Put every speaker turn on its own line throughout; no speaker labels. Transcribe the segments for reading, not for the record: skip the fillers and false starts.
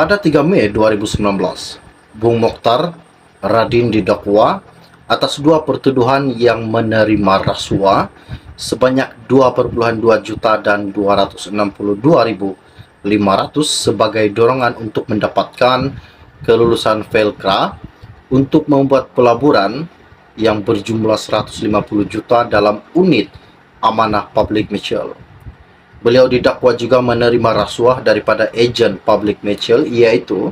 Pada 3 Mei 2019, Bung Mokhtar Radin didakwa atas dua pertuduhan yang menerima rasuah sebanyak 2,2 juta dan 262.500 sebagai dorongan untuk mendapatkan kelulusan Velcra untuk membuat pelaburan yang berjumlah 150 juta dalam unit amanah Public Mutual. Beliau didakwa juga menerima rasuah daripada ejen Public Mutual, yaitu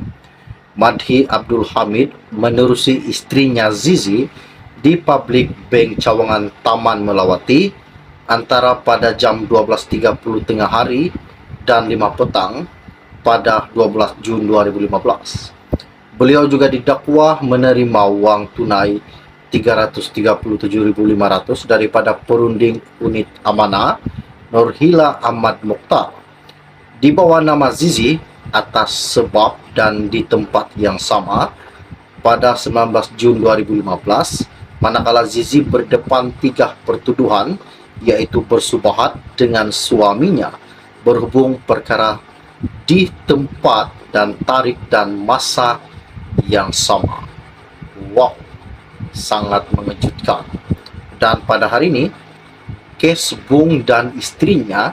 Madhi Abdul Hamid, menerusi istrinya Zizi di Public Bank Cawangan Taman Melawati antara pada jam 12.30 tengah hari dan 5 petang pada 12 Jun 2015. Beliau juga didakwa menerima wang tunai 337.500 daripada perunding unit amanah Nurhila Ahmad Mokhtar di bawah nama Zizi atas sebab dan di tempat yang sama pada 19 Jun 2015, manakala Zizi berdepan 3 pertuduhan, yaitu bersubahat dengan suaminya berhubung perkara di tempat dan tarikh dan masa yang sama. Wow, sangat mengejutkan. Dan pada hari ini, kes Bung dan istrinya,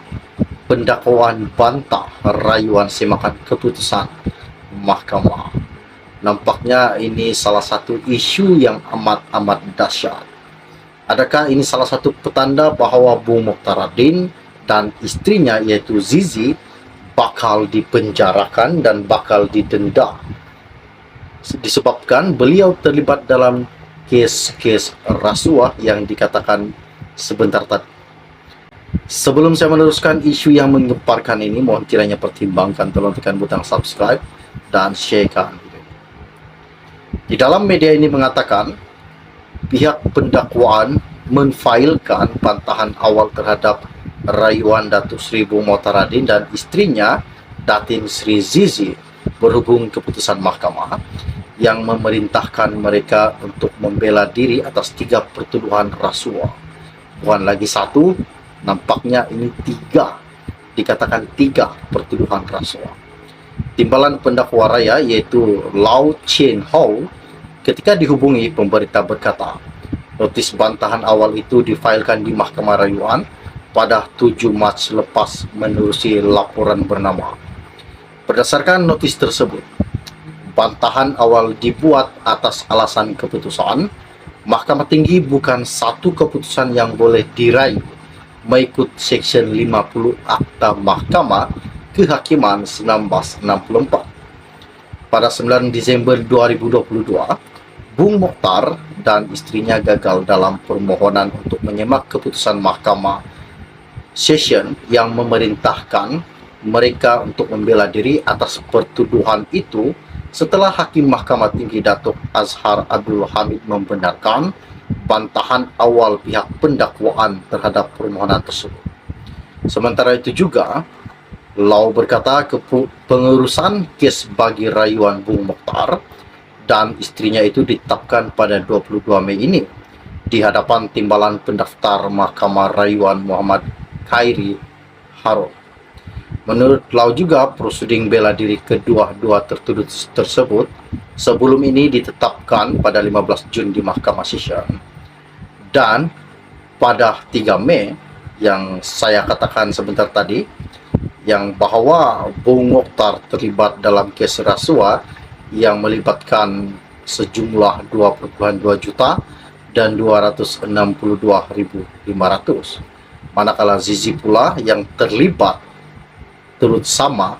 pendakwaan bantah rayuan semakan keputusan mahkamah. Nampaknya ini salah satu isu yang amat dahsyat. Adakah ini salah satu petanda bahawa Bung Mokhtar Radin dan istrinya yaitu Zizi bakal dipenjarakan dan bakal didenda disebabkan beliau terlibat dalam kes rasuah yang dikatakan sebentar tadi. Sebelum saya meneruskan isu yang menggemparkan ini, mohon kiranya pertimbangkan, tolong tekan butang subscribe dan sharekan video. Di dalam media ini mengatakan pihak pendakwaan menfailkan bantahan awal terhadap rayuan Datuk Seri Bung Mokhtar Radin dan istrinya Datin Sri Zizi berhubung keputusan mahkamah yang memerintahkan mereka untuk membela diri atas 3 pertuduhan rasuah. Bukan lagi 1, nampaknya ini 3, dikatakan 3 pertuduhan rasuah. Timbalan pendakwa raya yaitu Lau Chen Hou ketika dihubungi pemberita berkata, notis bantahan awal itu difailkan di Mahkamah Rayuan pada 7 Mac lepas menerusi laporan bernama. Berdasarkan notis tersebut, bantahan awal dibuat atas alasan keputusan Mahkamah Tinggi bukan satu keputusan yang boleh diraih mengikut Seksyen 50 Akta Mahkamah Kehakiman 1964. Pada 9 Disember 2022, Bung Mokhtar dan istrinya gagal dalam permohonan untuk menyemak keputusan Mahkamah Session yang memerintahkan mereka untuk membela diri atas pertuduhan itu setelah Hakim Mahkamah Tinggi Datuk Azhar Abdul Hamid membenarkan bantahan awal pihak pendakwaan terhadap permohonan tersebut. Sementara itu juga, Lau berkata pengurusan kes bagi rayuan Bung Mokhtar dan istrinya itu ditetapkan pada 22 Mei ini di hadapan timbalan pendaftar Mahkamah Rayuan Muhammad Khairi Harun. Menurut Lau juga, proseding bela diri kedua-dua tertuduh tersebut sebelum ini ditetapkan pada 15 Jun di Mahkamah Session. Dan pada 3 Mei yang saya katakan sebentar tadi, yang bahawa Bung Mokhtar terlibat dalam kes rasuah yang melibatkan sejumlah 2,2 juta dan 262.500. Manakala Zizi pula yang terlibat turut sama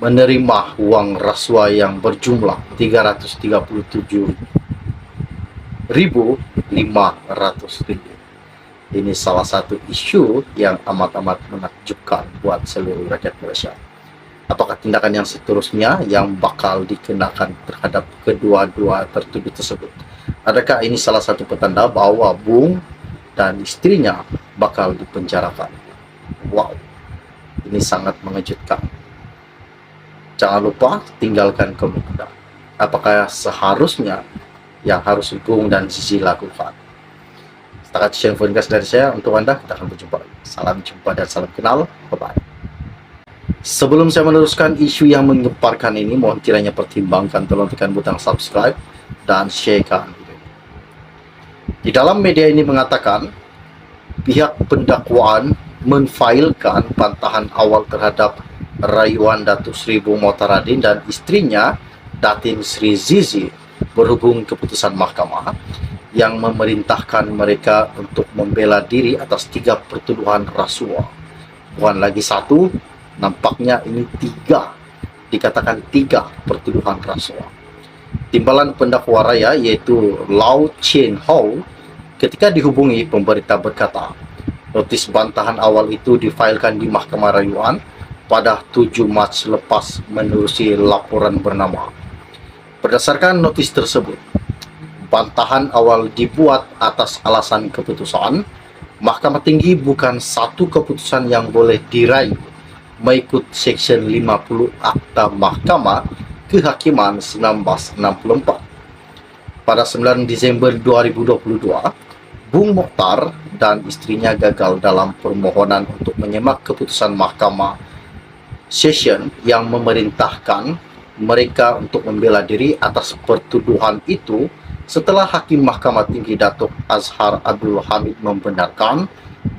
menerima uang rasuah yang berjumlah 337.500. Ini salah satu isu yang amat menakjubkan buat seluruh rakyat Malaysia. Apakah tindakan yang seterusnya yang bakal dikenakan terhadap kedua-dua tertuduh tersebut? Adakah ini salah satu petanda bahawa Bung dan istrinya bakal dipenjarakan? Wow, ini sangat mengejutkan. Jangan lupa tinggalkan komentar. Apakah seharusnya yang harus Bung dan Zizi lakukan? Setakat share informasi dari saya untuk Anda. Kita akan berjumpa lagi. Salam jumpa dan salam kenal. Bye-bye. Sebelum saya meneruskan isu yang menggemparkan ini, mohon kiranya pertimbangkan, tolong tekan butang subscribe dan sharekan. Di dalam media ini mengatakan, pihak pendakwaan menfailkan bantahan awal terhadap rayuan Datuk Seri Bung Motaradin dan istrinya Datin Sri Zizi berhubung keputusan mahkamah yang memerintahkan mereka untuk membela diri atas 3 pertuduhan rasuah. Bukan lagi 1, nampaknya ini 3, dikatakan 3 pertuduhan rasuah. Timbalan pendakwa raya yaitu Lau Chen Hou ketika dihubungi pemerintah berkata, notis bantahan awal itu difailkan di Mahkamah Rayuan pada 7 Mac lepas menerusi laporan bernama. Berdasarkan notis tersebut, bantahan awal dibuat atas alasan keputusan Mahkamah Tinggi bukan satu keputusan yang boleh diraih mengikut Seksyen 50 Akta Mahkamah Kehakiman 1964. Pada 9 Disember 2022, Bung Mokhtar dan istrinya gagal dalam permohonan untuk menyemak keputusan Mahkamah Session yang memerintahkan mereka untuk membela diri atas pertuduhan itu setelah Hakim Mahkamah Tinggi Datuk Azhar Abdul Hamid membenarkan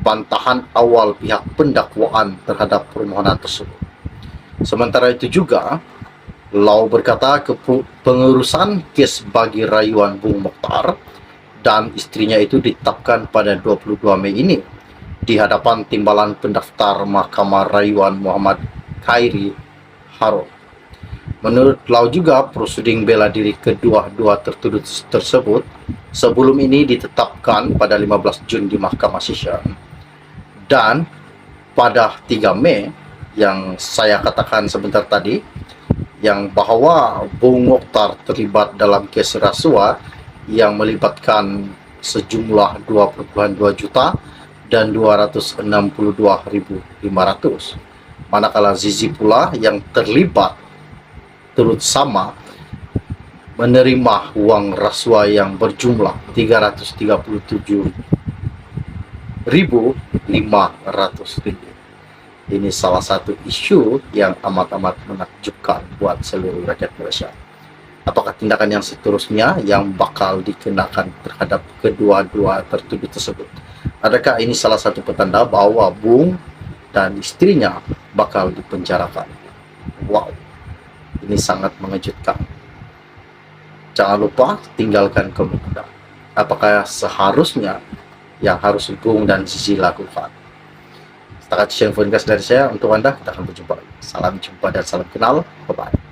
bantahan awal pihak pendakwaan terhadap permohonan tersebut. Sementara itu juga, Lau berkata pengurusan kes bagi rayuan Bung Mokhtar dan istrinya itu ditetapkan pada 22 Mei ini di hadapan timbalan pendaftar Mahkamah Rayuan Muhammad Khairi Harun. Menurut Lau juga, proseding bela diri kedua-dua tertuduh tersebut sebelum ini ditetapkan pada 15 Jun di Mahkamah Session. Dan pada 3 Mei yang saya katakan sebentar tadi, yang bahwa Bung Mokhtar terlibat dalam kes rasuah yang melibatkan sejumlah 2,2 juta dan 262.500. Manakala Zizi pula yang terlibat turut sama menerima uang rasuah yang berjumlah 337.500. Ini salah satu isu yang amat-amat menakjubkan buat seluruh rakyat Malaysia. Apakah tindakan yang seterusnya yang bakal dikenakan terhadap kedua-dua tertuduh tersebut? Adakah ini salah satu petanda bahwa Bung dan istrinya bakal dipenjarakan? Wow, ini sangat mengejutkan. Jangan lupa tinggalkan komentar. Apakah seharusnya yang harus Bung dan Zizi lakukan? Setakat share dari saya untuk Anda. Kita akan berjumpa lagi. Salam jumpa dan salam kenal. Bye-bye.